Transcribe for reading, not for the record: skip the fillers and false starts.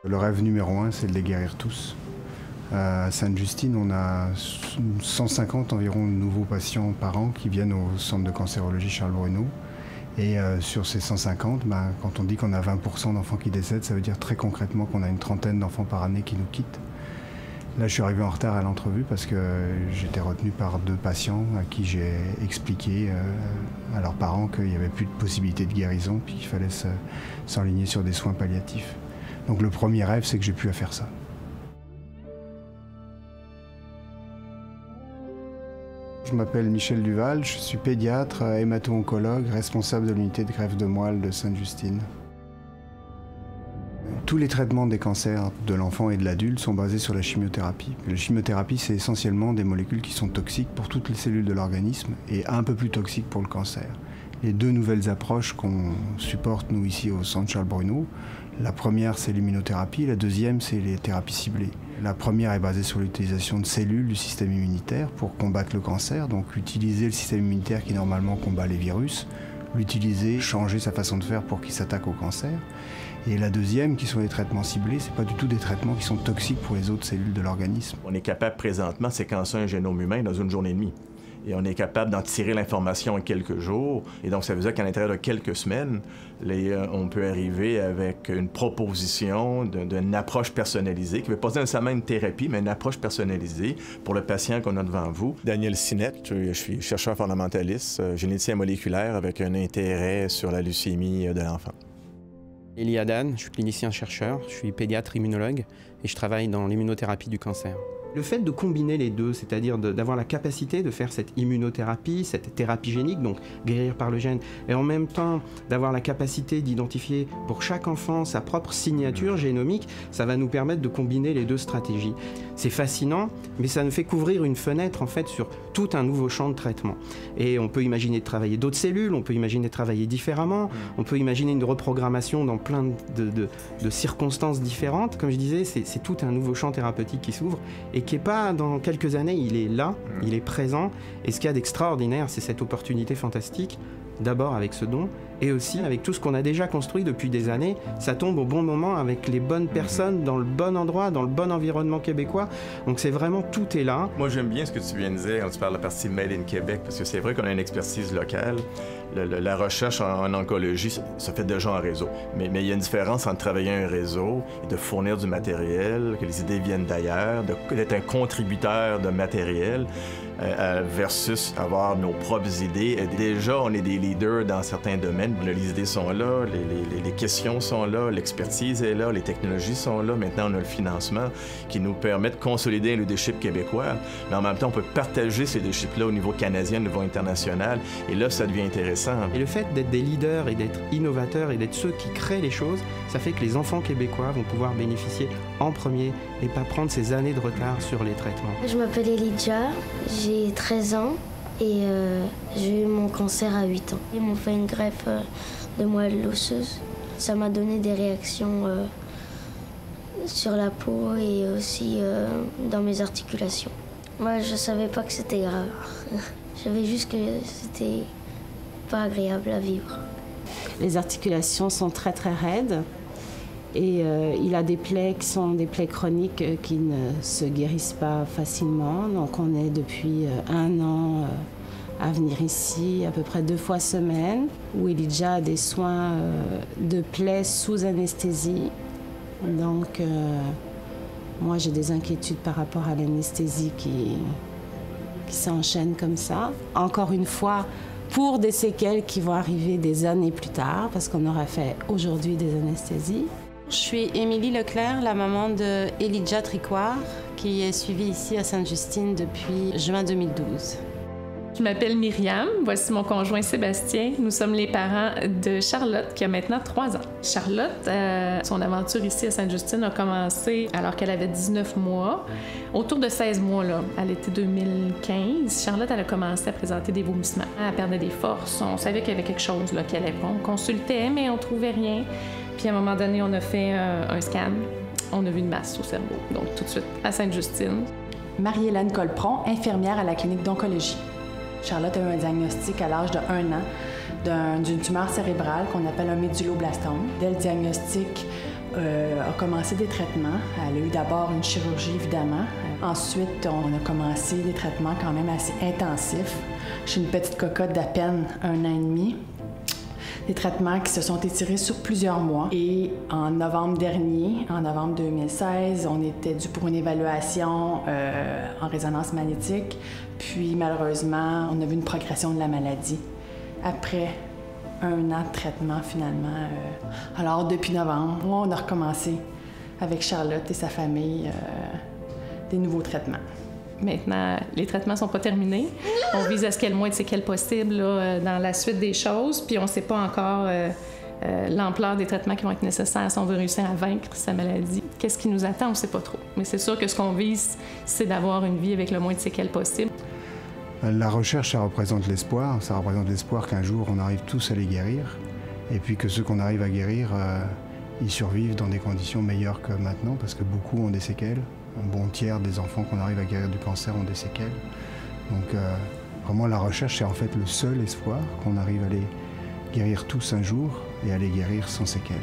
Le rêve numéro 1, c'est de les guérir tous. À Sainte-Justine, on a 150 environ nouveaux patients par an qui viennent au centre de cancérologie Charles Bruno. Et sur ces 150, quand on dit qu'on a 20% d'enfants qui décèdent, ça veut dire très concrètement qu'on a une trentaine d'enfants par année qui nous quittent. Là, je suis arrivé en retard à l'entrevue parce que j'étais retenu par 2 patients à qui j'ai expliqué à leurs parents qu'il n'y avait plus de possibilité de guérison puis qu'il fallait s'enligner sur des soins palliatifs. Donc le premier rêve, c'est que j'ai pu faire ça. Je m'appelle Michel Duval, je suis pédiatre, hémato-oncologue, responsable de l'unité de greffe de moelle de Sainte-Justine. Tous les traitements des cancers de l'enfant et de l'adulte sont basés sur la chimiothérapie. La chimiothérapie, c'est essentiellement des molécules qui sont toxiques pour toutes les cellules de l'organisme et un peu plus toxiques pour le cancer. Les 2 nouvelles approches qu'on supporte, nous, ici au centre Charles Bruno, la première, c'est l'immunothérapie, la deuxième, c'est les thérapies ciblées. La première est basée sur l'utilisation de cellules du système immunitaire pour combattre le cancer, donc utiliser le système immunitaire qui normalement combat les virus, l'utiliser, changer sa façon de faire pour qu'il s'attaque au cancer. Et la deuxième, qui sont les traitements ciblés, c'est pas du tout des traitements qui sont toxiques pour les autres cellules de l'organisme. On est capable présentement de séquencer un génome humain dans une journée et demie. Et on est capable d'en tirer l'information en quelques jours. Et donc, ça veut dire qu'à l'intérieur de quelques semaines, on peut arriver avec une proposition d'une approche personnalisée, qui ne veut pas dire nécessairement une thérapie, mais une approche personnalisée pour le patient qu'on a devant vous. Daniel Sinette, je suis chercheur fondamentaliste, généticien moléculaire avec un intérêt sur la leucémie de l'enfant. Élie Adan, je suis clinicien-chercheur, je suis pédiatre immunologue et je travaille dans l'immunothérapie du cancer. Le fait de combiner les deux, c'est-à-dire d'avoir la capacité de faire cette immunothérapie, cette thérapie génique, donc guérir par le gène, et en même temps d'avoir la capacité d'identifier pour chaque enfant sa propre signature génomique, ça va nous permettre de combiner les 2 stratégies. C'est fascinant, mais ça nous fait couvrir une fenêtre en fait sur tout un nouveau champ de traitement. Et on peut imaginer de travailler d'autres cellules, on peut imaginer de travailler différemment, on peut imaginer une reprogrammation dans plein de circonstances différentes. Comme je disais, c'est tout un nouveau champ thérapeutique qui s'ouvre et qui n'est pas dans quelques années, il est là, il est présent. Et ce qu'il y a d'extraordinaire, c'est cette opportunité fantastique, d'abord avec ce don, et aussi avec tout ce qu'on a déjà construit depuis des années. Ça tombe au bon moment avec les bonnes personnes, dans le bon endroit, dans le bon environnement québécois. Donc c'est vraiment, tout est là. Moi, j'aime bien ce que tu viens de dire quand tu parles de la partie Made in Québec, parce que c'est vrai qu'on a une expertise locale. La recherche en oncologie, ça fait déjà un réseau. Mais il y a une différence entre travailler un réseau et de fournir du matériel, que les idées viennent d'ailleurs, d'être un contributeur de matériel, versus avoir nos propres idées. Et déjà, on est des leaders dans certains domaines. Les idées sont là, les questions sont là, l'expertise est là, les technologies sont là. Maintenant, on a le financement qui nous permet de consolider un leadership québécois. Mais en même temps, on peut partager ces leaderships-là au niveau canadien, au niveau international. Et là, ça devient intéressant. Et le fait d'être des leaders et d'être innovateurs et d'être ceux qui créent les choses, ça fait que les enfants québécois vont pouvoir bénéficier en premier et pas prendre ces années de retard sur les traitements. Je m'appelle Elijah, j'ai 13 ans et j'ai eu mon cancer à 8 ans. Ils m'ont fait une greffe de moelle osseuse. Ça m'a donné des réactions sur la peau et aussi dans mes articulations. Moi, je savais pas que c'était grave. Je savais juste que c'était pas agréable à vivre. Les articulations sont très raides et il a des plaies qui sont des plaies chroniques qui ne se guérissent pas facilement. Donc on est depuis 1 an à venir ici à peu près 2 fois semaine, où Elijah a des soins de plaies sous anesthésie. Donc moi j'ai des inquiétudes par rapport à l'anesthésie qui s'enchaîne comme ça. Encore une fois, pour des séquelles qui vont arriver des années plus tard, parce qu'on aura fait aujourd'hui des anesthésies. Je suis Émilie Leclerc, la maman de Elijah Tricoire, qui est suivie ici à Sainte-Justine depuis juin 2012. Je m'appelle Myriam, voici mon conjoint Sébastien. Nous sommes les parents de Charlotte, qui a maintenant 3 ans. Charlotte, son aventure ici à Sainte-Justine a commencé alors qu'elle avait 19 mois. Autour de 16 mois, là, à l'été 2015, Charlotte, elle a commencé à présenter des vomissements. Elle perdait des forces. On savait qu'il y avait quelque chose là, qui allait pas. On consultait, mais on trouvait rien. Puis à un moment donné, on a fait un scan. On a vu une masse au cerveau. Donc tout de suite, à Sainte-Justine. Marie-Hélène Colpron, infirmière à la clinique d'oncologie. Charlotte a eu un diagnostic à l'âge de 1 an d'une tumeur cérébrale qu'on appelle un méduloblastome. Dès le diagnostic, a commencé des traitements. Elle a eu d'abord une chirurgie, évidemment. Ensuite, on a commencé des traitements quand même assez intensifs. J'ai une petite cocotte d'à peine 1 an et demi. Des traitements qui se sont étirés sur plusieurs mois. Et en novembre dernier, en novembre 2016, on était dû pour une évaluation en résonance magnétique. Puis malheureusement, on a vu une progression de la maladie après 1 an de traitement finalement. Alors depuis novembre, on a recommencé avec Charlotte et sa famille des nouveaux traitements. Maintenant, les traitements ne sont pas terminés. On vise à ce qu'il y ait le moins de séquelles possible là, dans la suite des choses, puis on ne sait pas encore l'ampleur des traitements qui vont être nécessaires si on veut réussir à vaincre sa maladie. Qu'est-ce qui nous attend? On ne sait pas trop. Mais c'est sûr que ce qu'on vise, c'est d'avoir une vie avec le moins de séquelles possible. La recherche, ça représente l'espoir. Ça représente l'espoir qu'un jour, on arrive tous à les guérir. Et puis que ceux qu'on arrive à guérir, ils survivent dans des conditions meilleures que maintenant, parce que beaucoup ont des séquelles. Un bon tiers des enfants qu'on arrive à guérir du cancer ont des séquelles. Donc vraiment, la recherche, c'est en fait le seul espoir qu'on arrive à les guérir tous un jour et à les guérir sans séquelles.